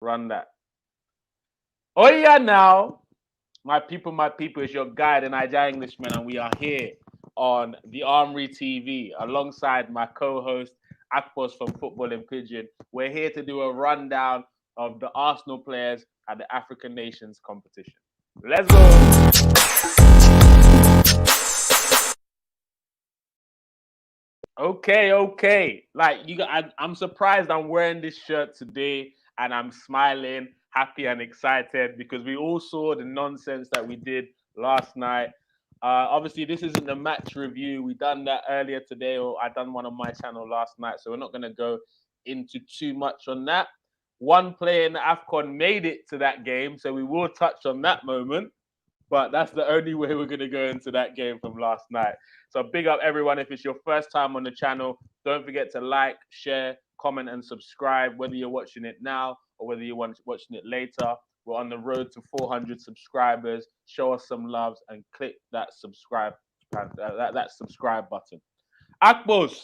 Run that. Oh yeah, now my people, is your guide, the Niger Englishman, and we are here on the Armory TV alongside my co-host Akpos from Football and Pigeon. We're here to do a rundown of the Arsenal players at the African Nations competition. Let's go. Okay. Like you got, I'm surprised I'm wearing this shirt today, and I'm smiling, happy, and excited because we all saw the nonsense that we did last night. Obviously, this isn't the match review. We done that earlier today, or I done one on my channel last night, so we're not gonna go into too much on that. One player in the Afcon made it to that game, so we will touch on that moment. But that's the only way we're going to go into that game from last night. So big up everyone. If it's your first time on the channel, don't forget to like, share, comment, and subscribe, whether you're watching it now or whether you're watching it later. We're on the road to 400 subscribers. Show us some loves and click that subscribe button. Akbos,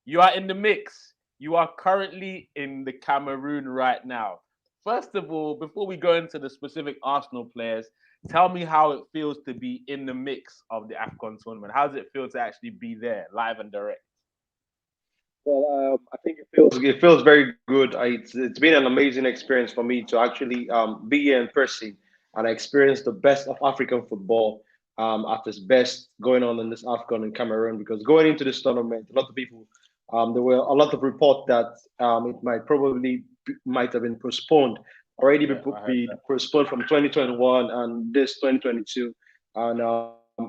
you are in the mix. You are currently in the Cameroon right now. First of all, before we go into the specific Arsenal players, tell me how it feels to be in the mix of the AFCON tournament. How does it feel to actually be there, live and direct? Well, I think it feels very good. It's been an amazing experience for me to actually be here in person and experience the best of African football at its best going on in this AFCON in Cameroon. Because going into this tournament, a lot of people, there were a lot of reports that it might have been postponed, already Yeah, I heard be that. postponed from 2021 and this 2022, and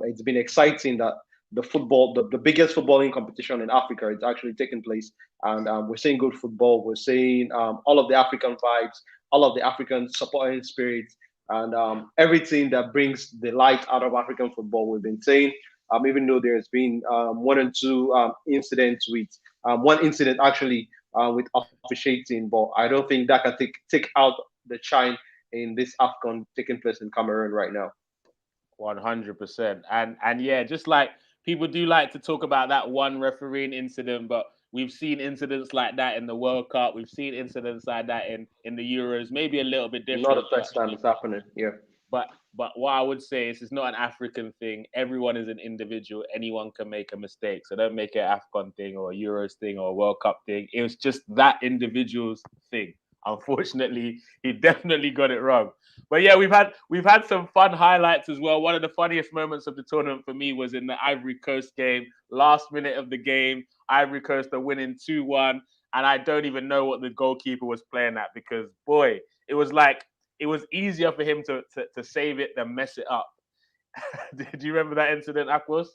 it's been exciting that the biggest footballing competition in Africa is actually taking place. And we're seeing good football. We're seeing all of the African vibes, all of the African supporting spirit, and everything that brings the light out of African football. We've been saying, even though there's been one and two incidents with one incident actually with officiating, but I don't think that can take out the shine in this AFCON taking place in Cameroon right now. 100%. And yeah, just like people do like to talk about that one refereeing incident, but we've seen incidents like that in the World Cup. We've seen incidents like that in the Euros, maybe a little bit Not the different, first time it's happening. Yeah. but what I would say is it's not an African thing. Everyone is an individual. Anyone can make a mistake. So don't make it an AFCON thing or a Euros thing or a World Cup thing. It was just that individual's thing. Unfortunately, he definitely got it wrong. But yeah, we've had some fun highlights as well. One of the funniest moments of the tournament for me was in the Ivory Coast game. Last minute of the game, Ivory Coast are winning 2-1. And I don't even know what the goalkeeper was playing at because boy, it was like it was easier for him to save it than mess it up. Do you remember that incident, Aquos?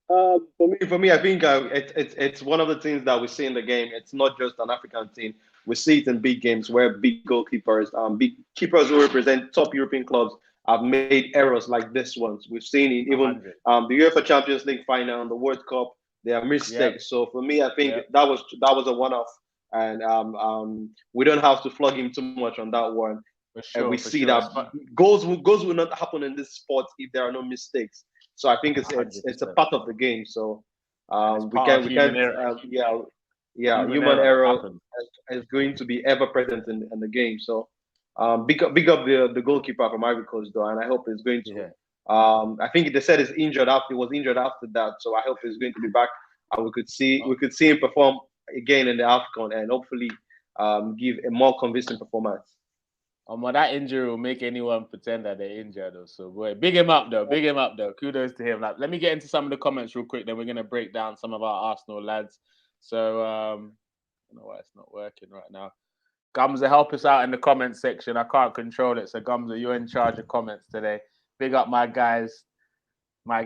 For me, I think it's one of the things that we see in the game. It's not just an African thing. We see it in big games where big goalkeepers, big keepers who represent top European clubs, have made errors like this ones. We've seen it even 100. the UEFA Champions League final and the World Cup. There are Yep. mistakes. So for me, I think Yep. that was a one-off, and we don't have to flog him too much on that one. For And we sure. For see sure. that It's fun. goals will not happen in this sport if there are no mistakes. So I think one it's hundred it's a percent. part of the game. So And it's we part of can we human can't error. yeah, Human human error error happens. is going to be ever present in the game. So big up the goalkeeper from Ivory Coast though, and I hope he's going to. Yeah. I think they said he's injured after he was injured after that, so I hope he's going to be back and we could see him perform again in the Afcon and hopefully give a more convincing performance. That injury will make anyone pretend that they're injured. Or so, boy, big him up though. Big him up though. Kudos to him. Like, let me get into some of the comments real quick. Then we're gonna break down some of our Arsenal lads. So, I don't know why it's not working right now. Gumza, help us out in the comment section. I can't control it. So, Gumza, you're in charge of comments today. Big up my guys. My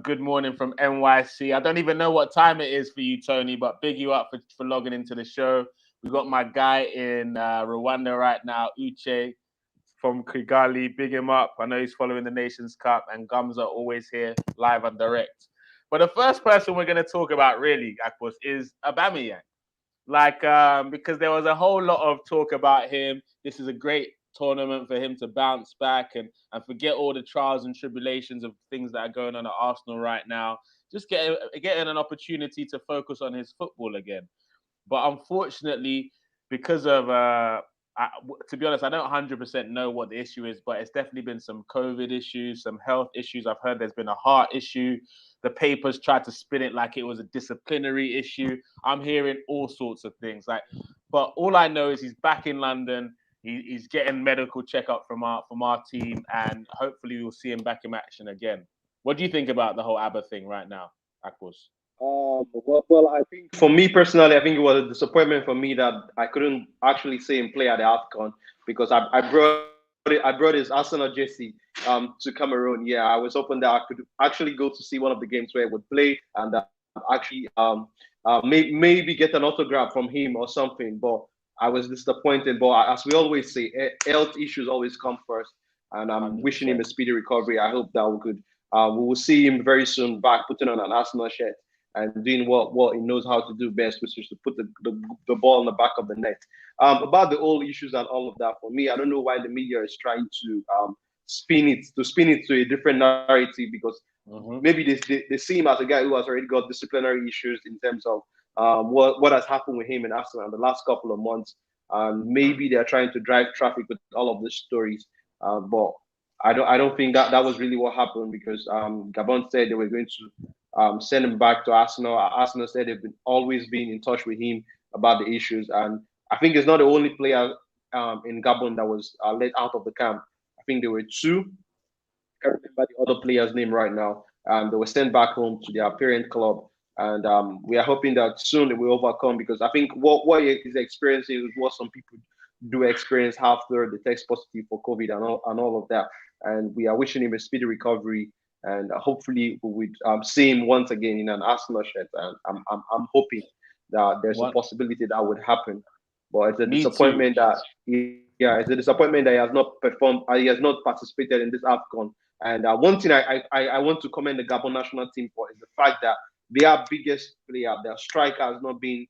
good morning from NYC. I don't even know what time it is for you, Tony, but big you up for logging into the show. We got my guy in Rwanda right now, Uche from Kigali. Big him up. I know he's following the Nations Cup, and Gums are always here live and direct. But the first person we're going to talk about, really, Akpos, is Aubameyang. Like, because there was a whole lot of talk about him. This is a great tournament for him to bounce back and forget all the trials and tribulations of things that are going on at Arsenal right now. Just getting an opportunity to focus on his football again. But unfortunately, because of to be honest, I don't 100% know what the issue is, but it's definitely been some COVID issues, some health issues. I've heard there's been a heart issue. The papers tried to spin it like it was a disciplinary issue. I'm hearing all sorts of things. But all I know is he's back in London. He's getting medical checkup from our team, and hopefully we'll see him back in action again. What do you think about the whole ABBA thing right now, Akbos? Well, I think for me personally, I think it was a disappointment for me that I couldn't actually see him play at the AFCON because I brought his Arsenal jersey to Cameroon. Yeah, I was hoping that I could actually go to see one of the games where he would play and actually maybe get an autograph from him or something. But I was disappointed. But as we always say, health issues always come first, and I'm wishing him a 100%. speedy recovery. I hope that we will see him very soon back putting on an Arsenal shirt and doing what he knows how to do best, which is to put the ball in the back of the net. About the old issues and all of that, for me, I don't know why the media is trying to spin it to a different narrative because maybe they see him as a guy who has already got disciplinary issues in terms of what has happened with him in Arsenal in the last couple of months. Maybe they're trying to drive traffic with all of these stories, but I don't think that was really what happened because Gabon said they were going to send him back to Arsenal. Arsenal said they've always been in touch with him about the issues, and I think he's not the only player in Gabon that was let out of the camp. I think there were two. I can't remember the other player's name right now. They were sent back home to their parent club, and we are hoping that soon they will overcome because I think what he is experiencing is what some people do experience after they test positive for COVID and all of that. And we are wishing him a speedy recovery, and hopefully we would see him once again in an Arsenal shirt. And I'm hoping that there's a What? possibility that would happen. But it's a Me too. disappointment that yeah, it's a disappointment that he has not performed. He has not participated in this AFCON. And one thing I want to commend the Gabon national team for is the fact that their biggest player, their striker, has not been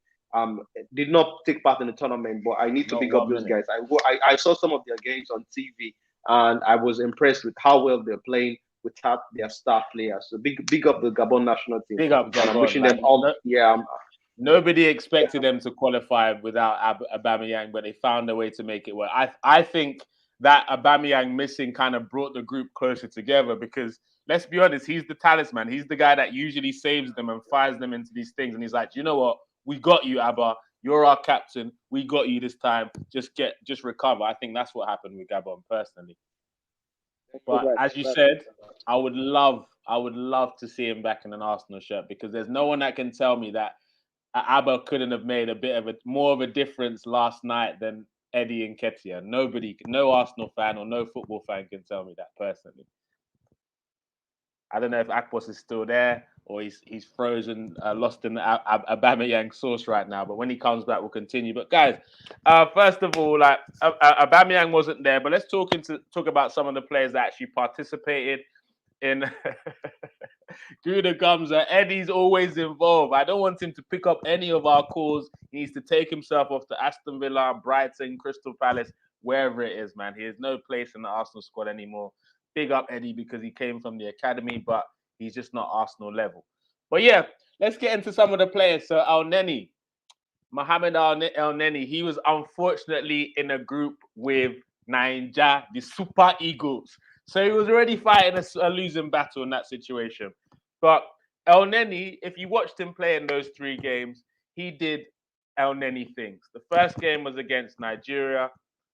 did not take part in the tournament. But I need to Not pick up one those minute. guys. I saw some of their games on TV, and I was impressed with how well they're playing without their star players. So big up the Gabon national team, Big up and I'm Gabon. wishing them all. No, Yeah, nobody expected them to qualify without Aubameyang, but they found a way to make it work. I think that Aubameyang missing kind of brought the group closer together because let's be honest, he's the talisman. He's the guy that usually saves them and fires them into these things. And he's like, you know what? We got you, Abba. You're our captain. We got you this time. Just recover. I think that's what happened with Gabon personally. you're But right. as you You're said, I would love to see him back in an Arsenal shirt because there's no one that can tell me that Abba couldn't have made a bit of a more of a difference last night than Eddie and Ketia. Nobody, no Arsenal fan or no football fan can tell me that personally. I don't know if Akpos is still there or he's frozen, lost in the Aubameyang sauce right now. But when he comes back, we'll continue. But guys, first of all, like Aubameyang wasn't there, but let's talk about some of the players that actually participated in Gouda Gumza. Eddie's always involved. I don't want him to pick up any of our calls. He needs to take himself off to Aston Villa, Brighton, Crystal Palace, wherever it is, man. He has no place in the Arsenal squad anymore. Big up Eddie because he came from the academy, but he's just not Arsenal level. But yeah, let's get into some of the players. So El Neni, Mohamed El Neni, he was unfortunately in a group with Niger, the Super Eagles. So he was already fighting a losing battle in that situation. But El Neni, if you watched him play in those 3 games, he did El Neni things. The first game was against Nigeria.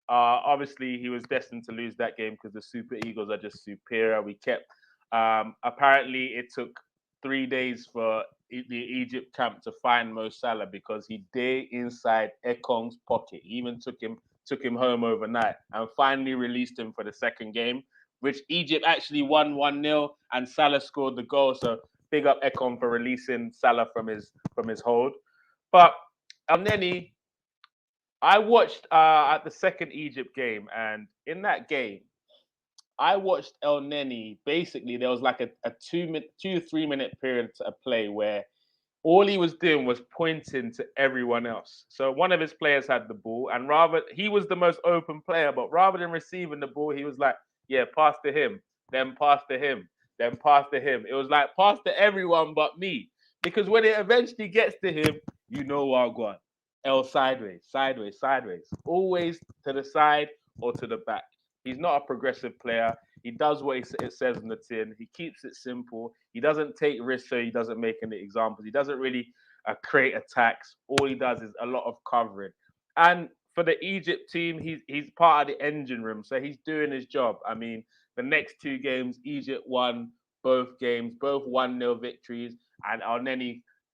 Obviously, he was destined to lose that game because the Super Eagles are just superior. We kept. Apparently, it took 3 days for the Egypt camp to find Mo Salah because he day inside Ekong's pocket. He even took him home overnight and finally released him for the second game, which Egypt actually won 1-0 and Salah scored the goal. So big up Ekong for releasing Salah from his hold. But El Neni, I watched at the second Egypt game, and in that game, I watched El Neni. Basically, there was like a 2 to 3 minute period to play where all he was doing was pointing to everyone else. So one of his players had the ball, and rather he was the most open player, but rather than receiving the ball, he was like, "Yeah, pass to him, then pass to him, then pass to him." It was like pass to everyone but me, because when it eventually gets to him, you know what, go on. L sideways, sideways, sideways. Always to the side or to the back. He's not a progressive player. He does what it says in the tin. He keeps it simple. He doesn't take risks, so he doesn't make any examples. He doesn't really create attacks. All he does is a lot of covering. And for the Egypt team, he's part of the engine room, so he's doing his job. I mean, the next two games, Egypt won both games, both 1-0 victories, and Al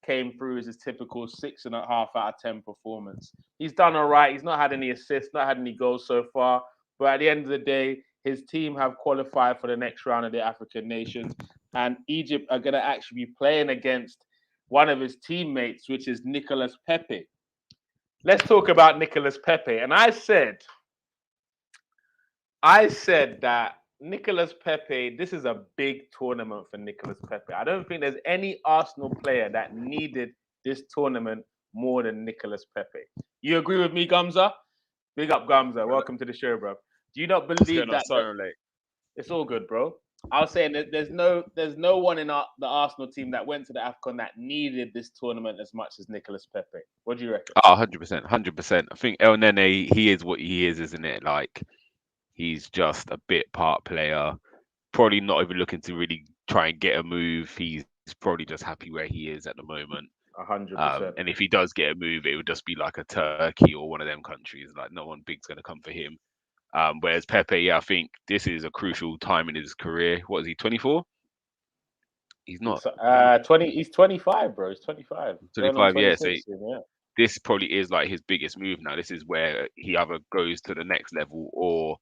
came through as his typical 6.5 out of 10 performance. He's done all right. He's not had any assists, not had any goals so far. But at the end of the day, his team have qualified for the next round of the African nations, and Egypt are going to actually be playing against one of his teammates, which is Nicolas Pepe. Let's talk about Nicolas Pepe. And I said that Nicolas Pepe, this is a big tournament for Nicolas Pepe. I don't think there's any Arsenal player that needed this tournament more than Nicolas Pepe. You agree with me, Gamza? Big up, Gamza. Welcome to the show, bro. Do you not What's believe going on? that? Sorry, late. It's all good, bro. I was saying that there's no one in the Arsenal team that went to the AFCON that needed this tournament as much as Nicolas Pepe. What do you reckon? Oh, 100%, 100%. I think El Nene, he is what he is, isn't it? Like, he's just a bit part player. Probably not even looking to really try and get a move. He's probably just happy where he is at the moment. 100%. And if he does get a move, it would just be like a Turkey or one of them countries. Like, no one big's going to come for him. Whereas Pepe, yeah, I think this is a crucial time in his career. What is he, 24? He's not. It's 20. He's 25, bro. He's 25, going on 25, yeah. So 26 soon. Yeah. this probably is like his biggest move now. This is where he either goes to the next level or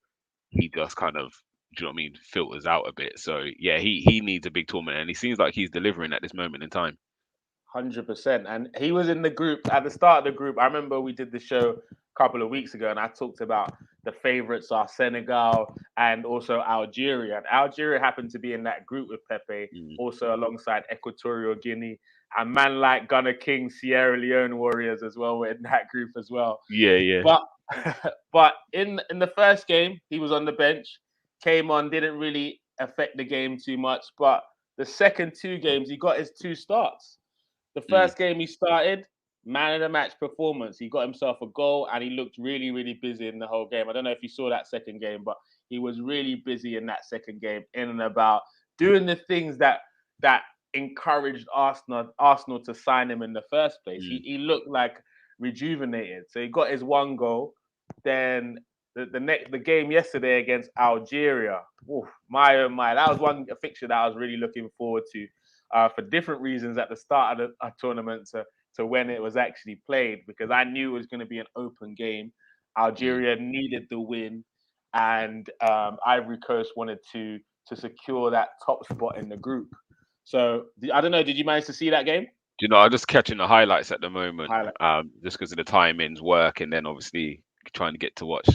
he just kind of, do you know what I mean, filters out a bit. So yeah, he needs a big tournament, and he seems like he's delivering at this moment in time. 100%. And he was in the group at the start of the group. I remember we did the show a couple of weeks ago, and I talked about the favorites are Senegal and also Algeria. And Algeria happened to be in that group with Pepe, Mm. also alongside Equatorial Guinea. And man like Gunnar King, Sierra Leone Warriors as well were in that group as well. Yeah, yeah. But but in the first game, he was on the bench, came on, didn't really affect the game too much. But the second two games, he got his two starts. The Mm. first game he started, man of the match performance. He got himself a goal and he looked really, really busy in the whole game. I don't know if you saw that second game, but he was really busy in that second game, in and about doing the things that encouraged Arsenal to sign him in the first place. Mm. He looked like rejuvenated. So he got his one goal. Then the game yesterday against Algeria. Oof, my oh my, that was one fixture that I was really looking forward to for different reasons at the start of the tournament to when it was actually played, because I knew it was going to be an open game. Mm. Algeria needed the win, and Ivory Coast wanted to secure that top spot in the group. So I don't know. Did you manage to see that game? You know, I'm just catching the highlights at the moment, Highlight. just because of the timings, work, and then obviously trying to get to watch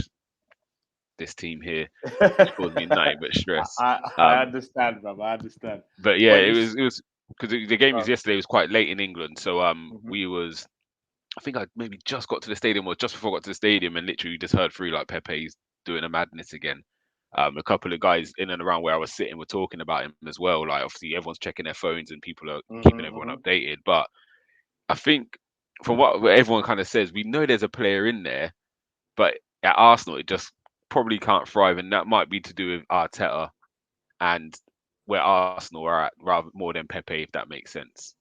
this team here, which caused me nothing but stress. I understand, bro. I understand. But yeah, But it was because the game was uh, yesterday. It was quite late in England, so mhm. we was I think I maybe just got to the stadium or just before I got to the stadium, and literally just heard through like Pepe's doing a madness again. A couple of guys in and around where I was sitting were talking about him as well. Like obviously everyone's checking their phones and people are keeping everyone Mhm. updated. But I think from what everyone kind of says, we know there's a player in there, but at Arsenal it just probably can't thrive, and that might be to do with Arteta and where Arsenal are at rather more than Pepe, if that makes sense.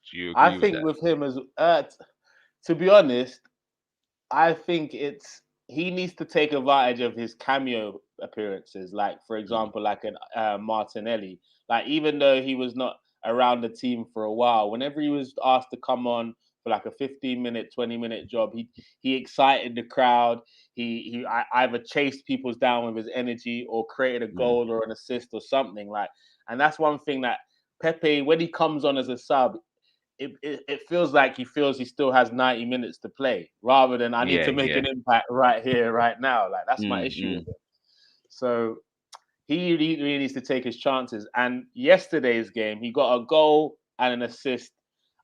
Do you I agree with think that? with him as to be honest, I think it's he needs to take advantage of his cameo appearances, like for Mm, example, like an Martinelli. Like even though he was not around the team for a while, whenever he was asked to come on for like a 15-minute, 20-minute job, he excited the crowd. Either chased people down with his energy or created a mm, goal or an assist or something like. And that's one thing that Pepe, when he comes on as a sub, it feels like he feels he still has 90 minutes to play rather than I need yeah, to make yeah. an impact right here, right now. Like that's my Mm, issue mm, with it. So he really needs to take his chances. And yesterday's game, he got a goal and an assist,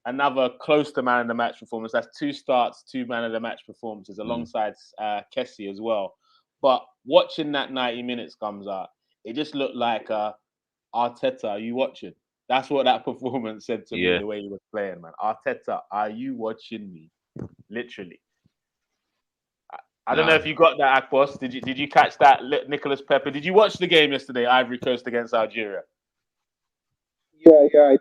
another close to man of the match performance. That's two starts, two man of the match performances mm. alongside Kessie as well. But watching that 90 minutes comes out, it just looked like Arteta, are you watching? That's what that performance said to me, Yeah. the way he was playing, man. Arteta, are you watching me? literally. I don't know if you got that, Akpos. Did you catch that, Nicholas Pepe? Did you watch the game yesterday, Ivory Coast against Algeria? Yeah, I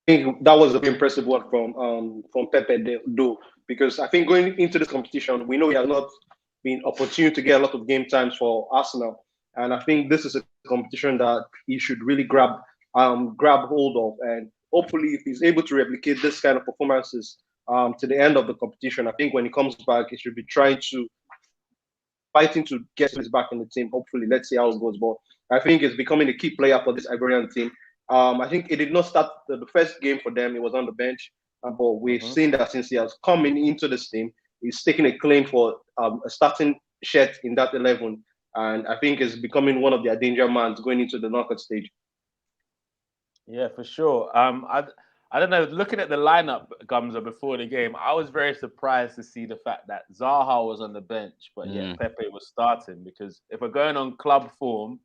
think that was a very impressive work from Pepe do, because I think going into this competition, we know he has not been opportune to get a lot of game times for Arsenal, and I think this is a competition that he should really grab hold of, and hopefully, if he's able to replicate this kind of performances to the end of the competition, I think when he comes back, he should be trying to fighting to get his back in the team. Hopefully, let's see how it goes. But I think he's becoming a key player for this Ivorian team. I think it did not start the first game for them. He was on the bench, but we've seen that since he has come into this team, he's taking a claim for a starting shirt in that 11. And I think is becoming one of their danger mans going into the knockout stage. Yeah, for sure. I don't know. Looking at the lineup, Gumza, before the game, I was very surprised to see the fact that Zaha was on the bench, but yet Pepe was starting. Because if we're going on club form,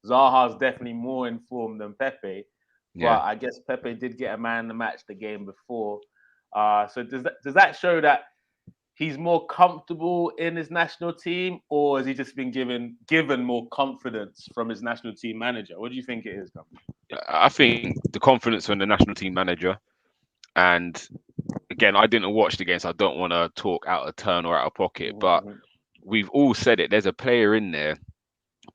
Zaha's definitely more in form than Pepe. But I guess Pepe did get a man in the match the game before. So does that show that he's more comfortable in his national team, or has he just been given more confidence from his national team manager? What do you think it is, Gumza? I think the confidence from the national team manager. And again, I didn't watch the game, so I don't want to talk out of turn or out of pocket. But we've all said it. There's a player in there,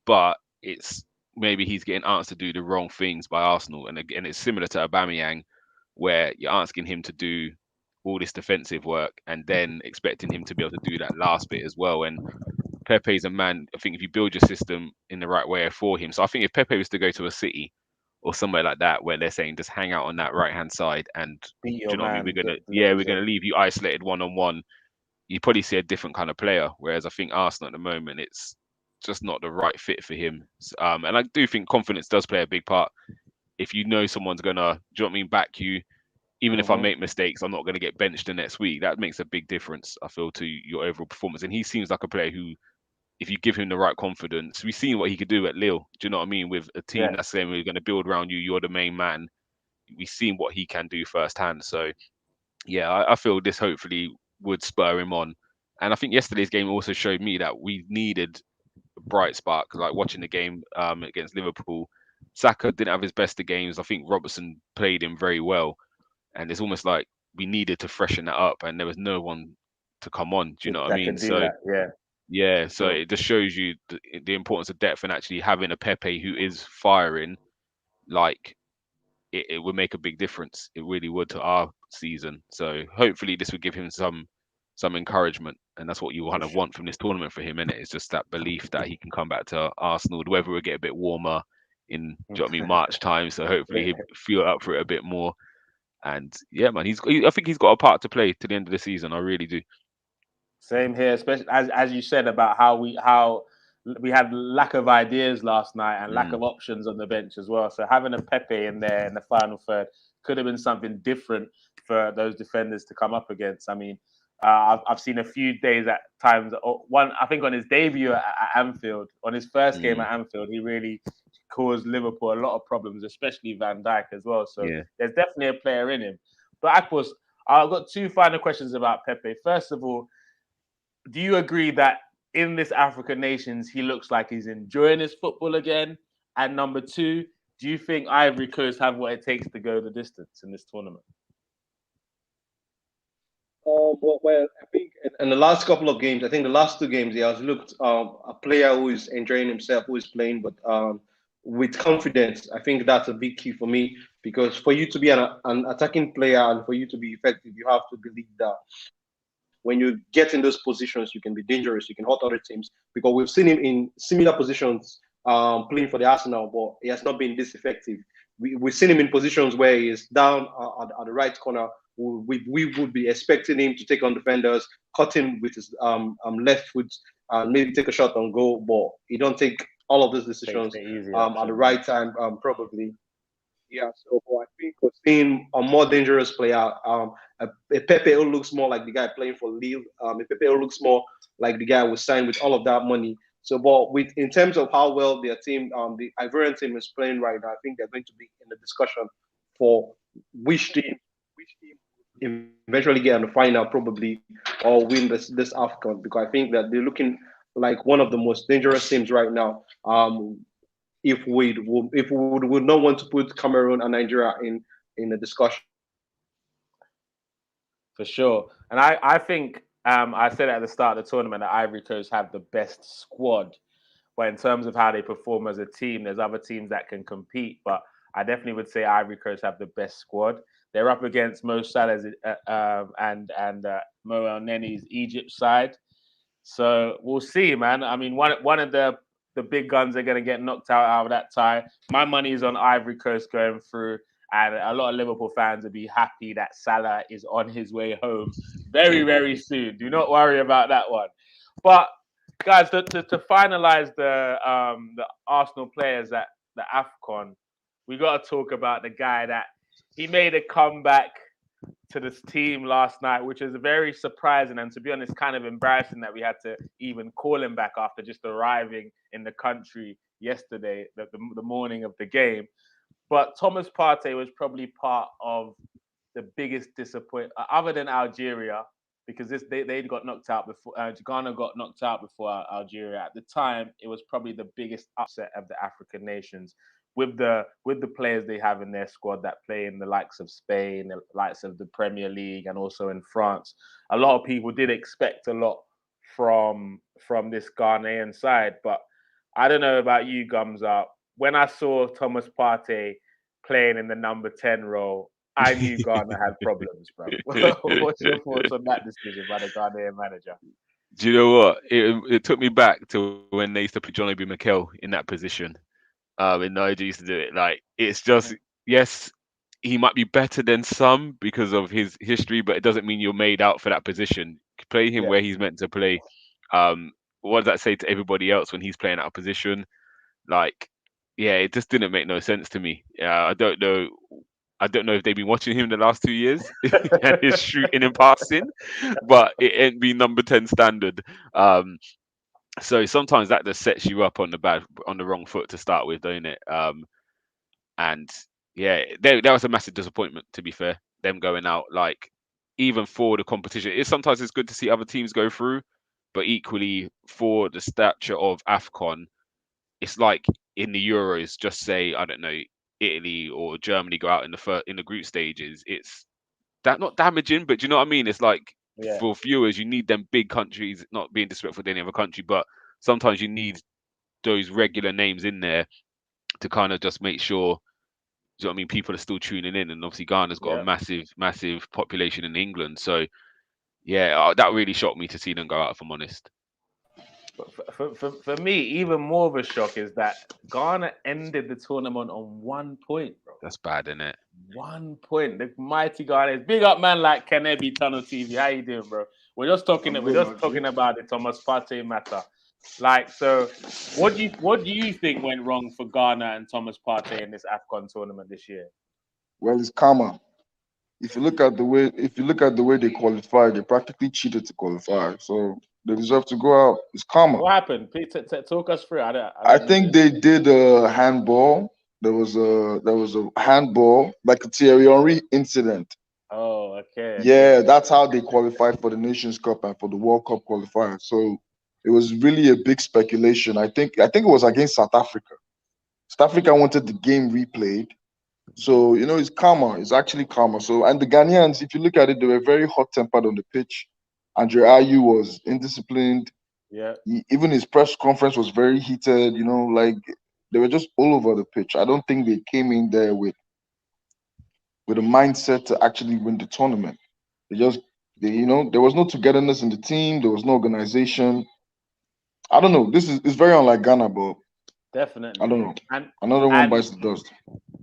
but it's maybe he's getting asked to do the wrong things by Arsenal. And again, it's similar to Aubameyang, where you're asking him to do all this defensive work and then expecting him to be able to do that last bit as well. And Pepe's a man. I think if you build your system in the right way for him, so I think if Pepe was to go to a City or somewhere like that where they're saying just hang out on that right hand side and Beat do your you know what I mean? man. We're gonna leave you isolated one on one. You probably see a different kind of player. Whereas I think Arsenal at the moment it's just not the right fit for him. And I do think confidence does play a big part. If you know someone's gonna, do you know what I mean, back you, even if I make mistakes, I'm not gonna get benched the next week. That makes a big difference, I feel, to your overall performance. And he seems like a player who, if you give him the right confidence, we've seen what he could do at Lille. Do you know what I mean? With a team that's saying we're going to build around you, you're the main man. We've seen what he can do firsthand. So, yeah, I feel this hopefully would spur him on. And I think yesterday's game also showed me that we needed a bright spark. Like watching the game against Liverpool, Saka didn't have his best of games. I think Robertson played him very well. And it's almost like we needed to freshen that up, and there was no one to come on. Do you know what I mean? So. Yeah, so it just shows you the importance of depth and actually having a Pepe who is firing, like it would make a big difference. It really would to our season. So hopefully this would give him some encouragement, and that's what you kind of want from this tournament for him, innit? It's just that belief that he can come back to Arsenal. The weather will get a bit warmer in, do you know what I mean, March time. So hopefully he'll feel up for it a bit more. And yeah, man, I think he's got a part to play to the end of the season. I really do. Same here, especially as you said about how we had lack of ideas last night and lack of options on the bench as well. So having a Pepe in there in the final third could have been something different for those defenders to come up against. I mean, I've seen a few days at times. One, I think on his debut at Anfield, on his first game at Anfield, he really caused Liverpool a lot of problems, especially Van Dijk as well. So there's definitely a player in him. But Akpos, I've got two final questions about Pepe. First of all, do you agree that in this African nations, he looks like he's enjoying his football again? And number two, do you think Ivory Coast have what it takes to go the distance in this tournament? Well, I think in the last couple of games, I think the last two games, he has looked a player who is enjoying himself, who is playing, but with confidence. I think that's a big key for me, because for you to be an attacking player and for you to be effective, you have to believe that when you get in those positions, you can be dangerous. You can hurt other teams, because we've seen him in similar positions playing for the Arsenal, but he has not been this effective. We've seen him in positions where he is down at the right corner. We would be expecting him to take on defenders, cut him with his left foot, and maybe take a shot on goal, but he don't take all of those decisions at the right time, probably. Yeah, so I think we're seeing a more dangerous player. A Pepe who looks more like the guy playing for Lille. A Pepe who looks more like the guy who signed with all of that money. So, but with in terms of how well their team, the Ivorian team is playing right now, I think they're going to be in the discussion for which team eventually get on the final probably or win this AFCON, because I think that they're looking like one of the most dangerous teams right now. If we would not want to put Cameroon and Nigeria in the discussion. For sure. And I think I said at the start of the tournament that Ivory Coast have the best squad. But in terms of how they perform as a team, there's other teams that can compete. But I definitely would say Ivory Coast have the best squad. They're up against Mo Salah's and Mo El Neni's Egypt side. So we'll see, man. I mean, one of the big guns are going to get knocked out of that tie. My money is on Ivory Coast going through, and a lot of Liverpool fans will be happy that Salah is on his way home very, very soon. Do not worry about that one. But guys, to finalize the Arsenal players at the AFCON, we got to talk about the guy that he made a comeback to this team last night, which is very surprising and, to be honest, kind of embarrassing that we had to even call him back after just arriving in the country yesterday, the morning of the game. But Thomas Partey was probably part of the biggest disappointment, other than Algeria, because they got knocked out before. Ghana got knocked out before Algeria. At the time, it was probably the biggest upset of the African nations, with the players they have in their squad that play in the likes of Spain, the likes of the Premier League, and also in France. A lot of people did expect a lot from this Ghanaian side, but I don't know about you, Gums Up. When I saw Thomas Partey playing in the number 10 role, I knew Ghana had problems, bro. What's your thoughts on that decision by the Ghanaian manager? Do you know what? It took me back to when they used to put John Obi Mikel in that position. In Niger used to do it. Like, it's just, yes, he might be better than some because of his history, but it doesn't mean you're made out for that position. Play him Yeah, where he's meant to play. Um, what does that say to everybody else when he's playing out of position? Like, yeah, it just didn't make no sense to me. I don't know. I don't know if they've been watching him the last 2 years and his shooting and passing, but it ain't been number 10 standard. So sometimes that just sets you up on the wrong foot to start with, don't it? And yeah, that was a massive disappointment, to be fair. Them going out, like, even for the competition, sometimes it's good to see other teams go through, but equally for the stature of AFCON, it's like in the Euros, just say, I don't know, Italy or Germany go out in the group stages. It's that not damaging, but do you know what I mean? It's like, yeah, for viewers, you need them big countries, not being disrespectful to any other country, but sometimes you need those regular names in there to kind of just make sure, do you know what I mean, people are still tuning in. And obviously Ghana's got a yeah. massive, massive population in England. So yeah, that really shocked me to see them go out, if I'm honest. But for me, even more of a shock is that Ghana ended the tournament on 1 point, bro. That's bad, isn't it? 1 point. The mighty Ghanaians. Big up, man, like Kenebi Tunnel TV. How you doing, bro? I'm We're good, just man. talking about the Thomas Partey matter. Like, so what do you think went wrong for Ghana and Thomas Partey in this AFCON tournament this year? Well, it's karma. If you look at the way they qualified, they practically cheated to qualify. So they deserve to go out. It's karma. What happened? Please talk us through. I I don't know think this. they did a handball. There was a handball, like a Thierry Henry incident. Oh, okay. Yeah, that's how they qualified for the Nations Cup and for the World Cup qualifier. So it was really a big speculation. I think it was against South Africa. South Africa wanted the game replayed. So, it's karma. It's actually karma. So, and the Ghanaians, if you look at it, they were very hot tempered on the pitch. Andre Ayew was indisciplined. Yeah, Even his press conference was very heated. Like they were just all over the pitch. I don't think they came in there with a mindset to actually win the tournament. They just, there was no togetherness in the team. There was no organization. I don't know. This is it's very unlike Ghana, but I definitely. don't know. And Another one and bites the dust.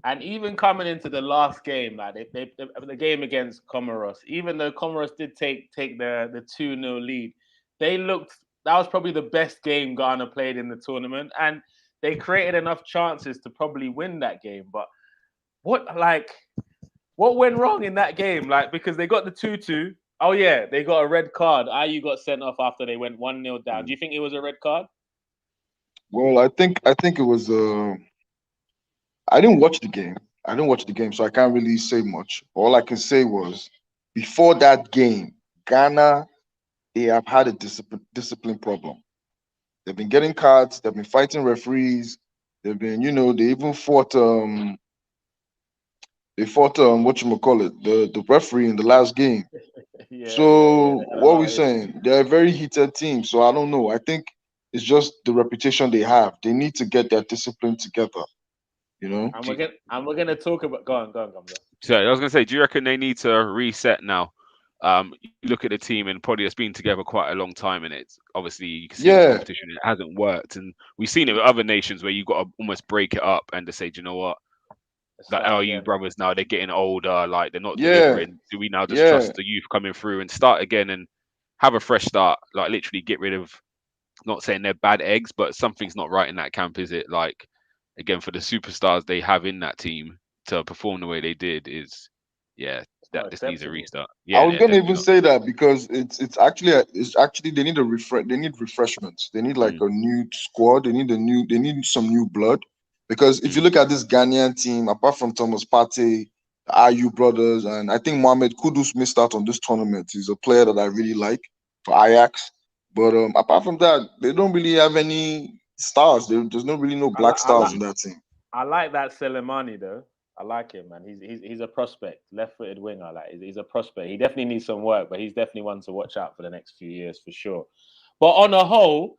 And even coming into the last game, like the game against Comoros, even though Comoros did take the 2-0 lead, they looked, that was probably the best game Ghana played in the tournament, and they created enough chances to probably win that game. But what like what went wrong in that game? Like, because they got the 2-2. Oh yeah, they got a red card. IU got sent off after they went 1-0 down. Do you think it was a red card? Well, I think it was. I didn't watch the game. I didn't watch the game, so I can't really say much. All I can say was before that game, Ghana, they have had a discipline problem. They've been getting cards. They've been fighting referees. They've been, they even fought. They fought what you call it, the referee in the last game. Yeah. So They had a what are lot we of issues. saying? They're a very heated team. So I don't know. I think it's just the reputation they have. They need to get their discipline together. You know? And we're gonna talk about. Go on, Gamza. So I was gonna say, do you reckon they need to reset now? You look at the team and probably it's been together quite a long time, and it's obviously you can see in this Yeah, competition it hasn't worked, and we've seen it with other nations where you got to almost break it up and to say, do you know what, Let's like start LU again. brothers now they're getting older, like they're not yeah, delivering. Do we now just yeah. trust the youth coming through and start again and have a fresh start? Like literally get rid of, not saying they're bad eggs, but something's not right in that camp, is it? Like again, for the superstars they have in that team to perform the way they did is, yeah, It's that not this needs a acceptable. restart. I Yeah, was they're gonna definitely even not. say that because it's actually they need a they need refreshments. They need like Mm, a new squad. They need some new blood. Because if you mm, look at this Ghanaian team, apart from Thomas Partey, the Ayew brothers, and I think Mohamed Kudus missed out on this tournament. He's a player that I really like for Ajax. But apart from that, they don't really have any stars. There's no really no I like black I like stars in that team. I like that Selemani though. I like him, man. He's a prospect, left-footed winger. Like he's a prospect. He definitely needs some work, but he's definitely one to watch out for the next few years for sure. But on the whole,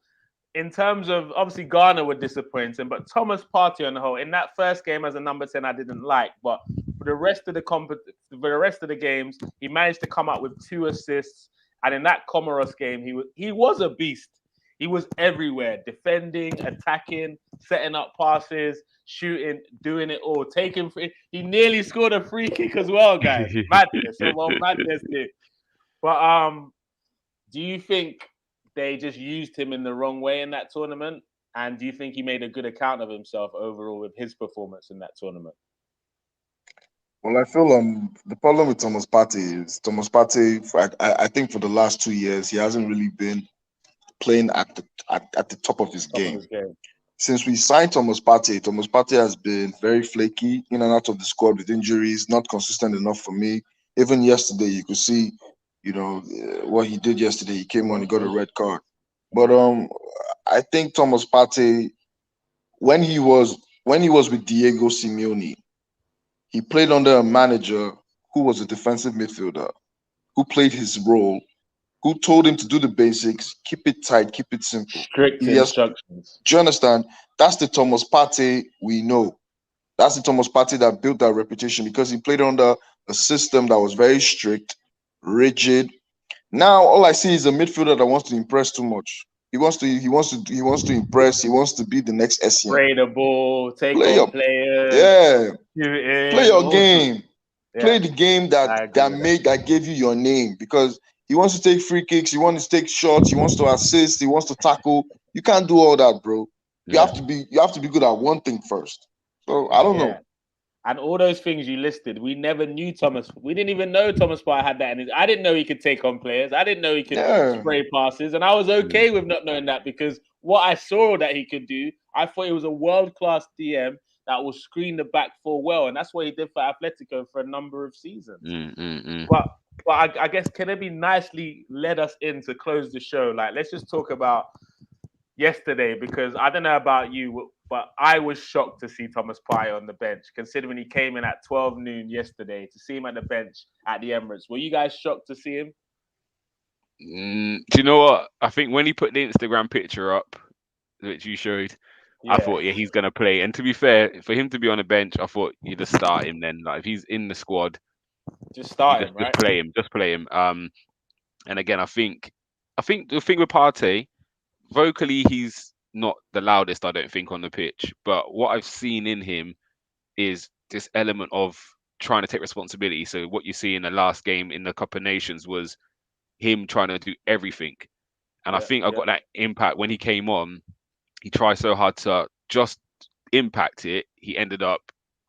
in terms of obviously Ghana were disappointing, but Thomas Partey on the whole in that first game as a number 10 I didn't like, but for the rest of the games he managed to come up with 2 assists, and in that Comoros game he was a beast. He was everywhere, defending, attacking, setting up passes, shooting, doing it all. Taking free. He nearly scored a free kick as well, guys. Madness, well, madness, dude. But do you think they just used him in the wrong way in that tournament? And do you think he made a good account of himself overall with his performance in that tournament? Well, I feel the problem with Thomas Partey is Thomas Partey. I think for the last 2 years he hasn't really been playing at the top of his Top of game. his game. Since we signed Thomas Partey has been very flaky in and out of the squad with injuries, not consistent enough for me. Even yesterday, you could see, what he did yesterday. He came on, he got a red card. But I think Thomas Partey, when he was with Diego Simeone, he played under a manager who was a defensive midfielder, who played his role, who told him to do the basics, keep it tight, keep it simple. Strict He has, instructions. do you understand? That's the Thomas Partey we know. That's the Thomas Partey that built that reputation because he played under a system that was very strict, rigid. Now all I see is a midfielder that wants to impress too much. He wants to impress. He wants to be the next Essien. Spray the ball, take Play on your players, yeah, shoot play in, your all sorts. game. Yeah, Play the game that I agree that with that. made that gave you your name because he wants to take free kicks, he wants to take shots, he wants to assist, he wants to tackle. You can't do all that, bro. Yeah, You have to be good at one thing first. So I don't yeah. know. And all those things you listed, we never knew Thomas. We didn't even know Thomas Partey had that in his. I didn't know he could take on players. I didn't know he could Yeah. spray passes, and I was mm. okay with not knowing that because what I saw that he could do, I thought he was a world class DM that will screen the back four well, and that's what he did for Atletico for a number of seasons. Mm, mm, mm. But I guess can it be nicely led us in to close the show? Like, let's just talk about yesterday because I don't know about you, but I was shocked to see Thomas Partey on the bench, considering he came in at 12 noon yesterday. To see him at the bench at the Emirates, were you guys shocked to see him? Do you know what? I think when he put the Instagram picture up, which you showed, I Yeah, thought, yeah, he's gonna play. And to be fair, for him to be on the bench, I thought you just start him then. Like if he's in the squad, just you start just him, just right? play him, just play him. And again, I think the thing with Partey, vocally, he's not the loudest, I don't think, on the pitch. But what I've seen in him is this element of trying to take responsibility. So what you see in the last game in the Cup of Nations was him trying to do everything. And I Yeah, think I yeah, got that impact when he came on. He tried so hard to just impact it. He ended up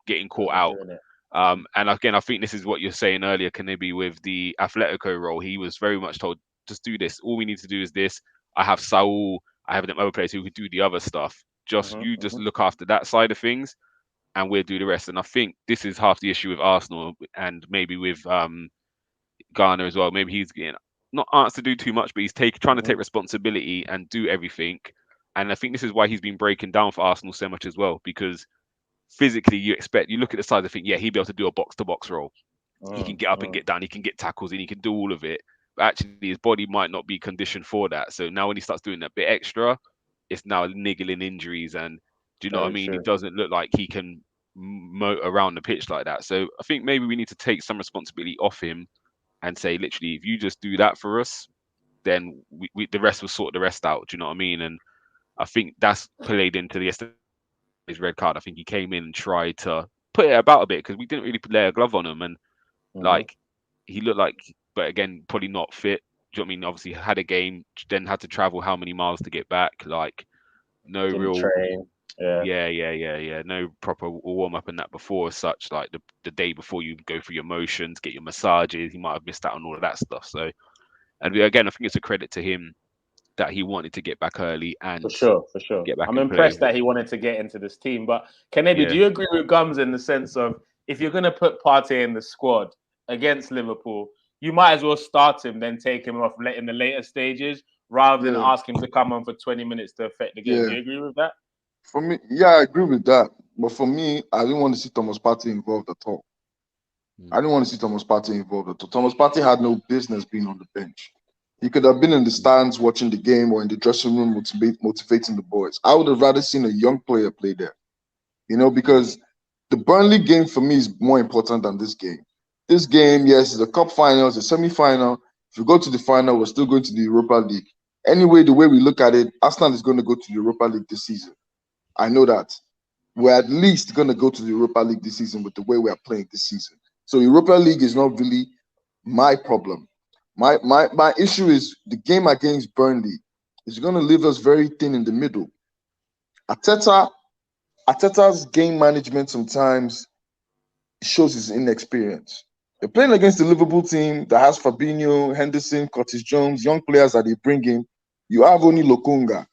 getting caught not out. doing it. And again, I think this is what you're saying earlier, Kanibi, with the Atletico role. He was very much told, just do this. All we need to do is this. I have Saul. I have them other players who could do the other stuff. Just look after that side of things, and we'll do the rest. And I think this is half the issue with Arsenal, and maybe with Ghana as well. Maybe he's getting not asked to do too much, but he's trying to Mhm. take responsibility and do everything. And I think this is why he's been breaking down for Arsenal so much as well, because physically you look at the size and think, yeah, he'd be able to do a box to box role. He can Mm, get up and mm. get down, he can get tackles, and he can do all of it. But actually, his body might not be conditioned for that. So now when he starts doing that bit extra, it's now niggling injuries. And do you know what I Very mean? He true. doesn't look like he can moat around the pitch like that. So I think maybe we need to take some responsibility off him and say, literally, if you just do that for us, then the rest will sort the rest out. Do you know what I mean? And I think that's played into the yesterday's red card. I think he came in and tried to put it about a bit because we didn't really lay a glove on him, and Mhm. like he looked like, but again, probably not fit. Do you know what I mean? Obviously, had a game, then had to travel how many miles to get back. Like, no Didn't real, train. Yeah. yeah, no proper warm up and that before as such. Like the day before you go through your motions, get your massages, he might have missed out on all of that stuff. So, and again, I think it's a credit to him that he wanted to get back early For and sure, for sure. get back I'm and play. impressed that he wanted to get into this team. But Kennedy, do Yeah, you agree with Gums in the sense of if you're going to put Partey in the squad against Liverpool, you might as well start him, then take him off in the later stages rather than Yeah, ask him to come on for 20 minutes to affect the game. Do yeah. you agree with that? For me, yeah, I agree with that. But for me, I didn't want to see Thomas Partey involved at all. I mm, didn't want to see Thomas Partey involved at all. Thomas Partey had no business being on the bench. He could have been in the stands watching the game or in the dressing room motivating the boys. I would have rather seen a young player play there, because the Burnley game for me is more important than this game. This game, yes, is a cup final, it's a semi-final. If we go to the final, we're still going to the Europa League. Anyway, the way we look at it, Arsenal is going to go to the Europa League this season. I know that. We're at least going to go to the Europa League this season with the way we are playing this season. So Europa League is not really my problem. My issue is the game against Burnley is going to leave us very thin in the middle. Arteta Arteta's game management sometimes shows his inexperience. You're playing against the Liverpool team that has Fabinho, Henderson, Curtis Jones, young players that they bring in. You have only Lokonga.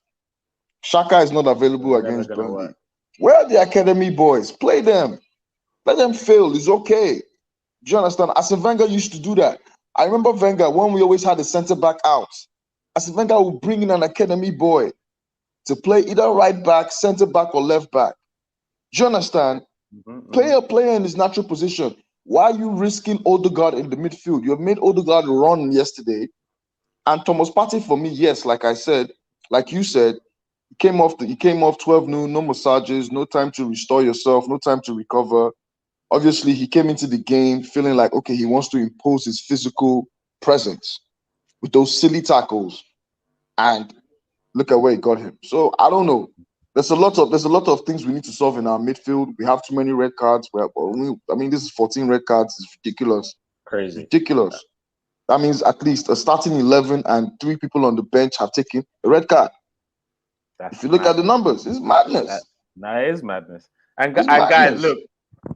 Shaka is not available It's never against going to Burnley. work. Where are the academy boys? Play them. Let them fail. It's okay. Do you understand? Arsene Wenger used to do that. I remember Wenger when we always had a centre back out. Arsene Wenger would bring in an academy boy to play either right back, centre back, or left back. Do you understand? Play a player in his natural position. Why are you risking Odegaard in the midfield? You have made Odegaard run yesterday. And Thomas Partey, for me, yes, like I said, like you said, he came off 12 noon, no massages, no time to restore yourself, no time to recover. Obviously, he came into the game feeling like, okay, he wants to impose his physical presence with those silly tackles. And look at where it got him. So I don't know. There's a lot of things we need to solve in our midfield. We have too many red cards. This is 14 red cards. It's ridiculous. It's Crazy. ridiculous. That means at least a starting 11 and 3 people on the bench have taken a red card. If That's you look at the madness. numbers, it's That madness. no, it is madness. And It's and guys, madness. look,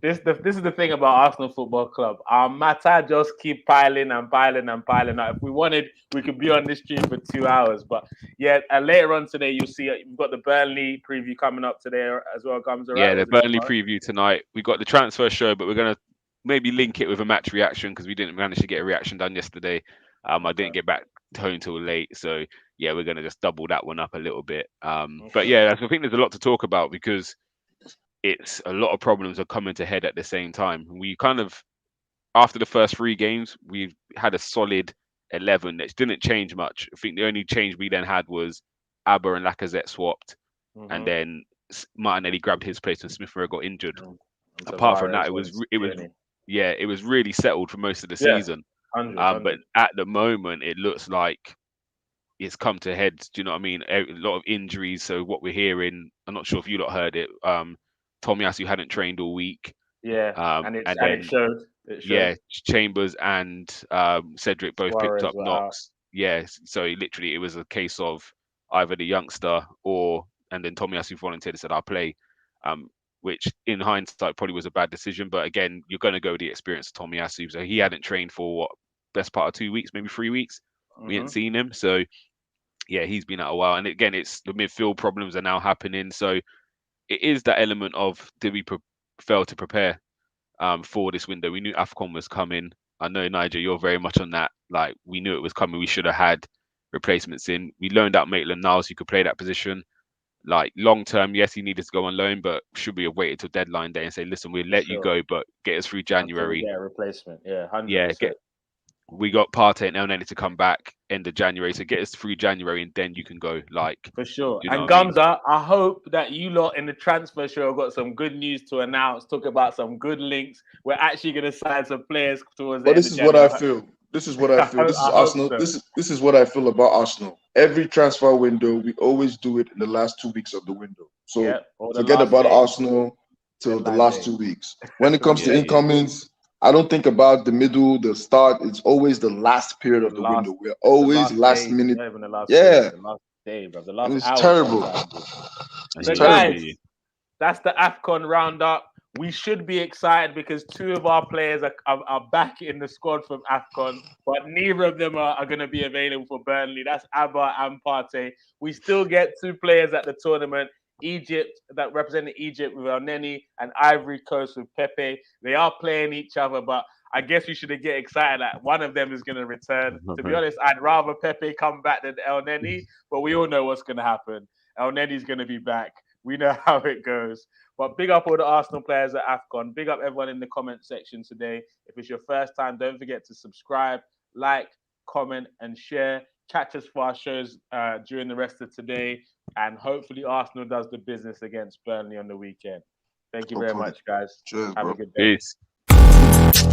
this is the thing about Arsenal Football Club. Our matter just keep piling and piling and piling up. If we wanted, we could be on this stream for 2 hours. But yeah, later on today, you'll see we've got the Burnley preview coming up today as well. Comes all right, yeah. or The is it Burnley tomorrow? preview tonight. We got the transfer show, but we're gonna maybe link it with a match reaction because we didn't manage to get a reaction done yesterday. I didn't Okay. get back home till late, so yeah, we're gonna just double that one up a little bit. But Okay. yeah, I think there's a lot to talk about because it's a lot of problems are coming to head at the same time. We kind of after the first 3 games, we've had a solid 11 that didn't change much. I think the only change we then had was Abba and Lacazette swapped, and Mm-hmm. then Martinelli grabbed his place and Smith Rowe got injured. And Apart from that, Tavares was it was Tierney. yeah, it was really settled for most of the Yeah, season. 100, But 100. at the moment, it looks like it's come to head. Do you know what I mean? A lot of injuries. So what we're hearing, I'm not sure if you lot heard it. Tomiyasu hadn't trained all week, Yeah, and and it then showed. It showed. yeah, Chambers and Cedric both picked Suarez up were out. knocks. Yeah, so literally it was a case of either the youngster or and then Tomiyasu volunteered and said I'll play, um, which in hindsight probably was a bad decision. But again, you're going to go with the experience of Tomiyasu. So he hadn't trained for what best part of 2 weeks, maybe 3 weeks. We hadn't Mm-hmm. seen him, so yeah, he's been out a while. And again, it's the midfield problems are now happening. So it is that element of did we fail to prepare for this window? We knew AFCON was coming. I know, Nigel, you're very much on that. Like, we knew it was coming. We should have had replacements in. We loaned out Maitland-Niles, who could play that position. Like, long term, yes, he needed to go on loan, but should we have waited till deadline day and say, listen, we'll let you go, but get us through Until we January. get a replacement. Yeah, 100%. Yeah, we got Partey and El Neni to come back end of January, so get us through January, and then you can go. Like, for sure. you know And what I mean? Gamza, I hope that you lot in the transfer show have got some good news to announce. Talk about some good links. We're actually going to sign some players towards the But end this of is January. what I feel. This is what I feel. This is I hope Arsenal. so. This is what I feel about Arsenal. Every transfer window, we always do it in the last 2 weeks of the window. So Yeah, or the forget last about day. Arsenal till the Deadline last day. 2 weeks. When it comes to Yeah. incomings, I don't think about the middle, the start. It's always the last period of the Last- window. We're always The last day, minute. not even the last Yeah. day, the last day, bro. The last And it's hour terrible. sometimes. It's So terrible. guys, that's the AFCON roundup. We should be excited because 2 of our players are back in the squad from AFCON, but neither of them are going to be available for Burnley. That's Abba and Partey. We still get 2 players at the tournament. Egypt, that represented Egypt with El Neni, and Ivory Coast with Pepe. They are playing each other, but I guess we should get excited that one of them is going to return. To be honest, I'd rather Pepe come back than El Neni, but we all know what's going to happen. El Neni's going to be back. We know how it goes. But big up all the Arsenal players at AFCON. Big up everyone in the comment section today. If it's your first time, don't forget to subscribe, like, comment, and share. Catch us for our shows during the rest of today. And hopefully Arsenal does the business against Burnley on the weekend. Thank you very Hopefully. much, guys. Cheers, Have bro. a good day. Peace.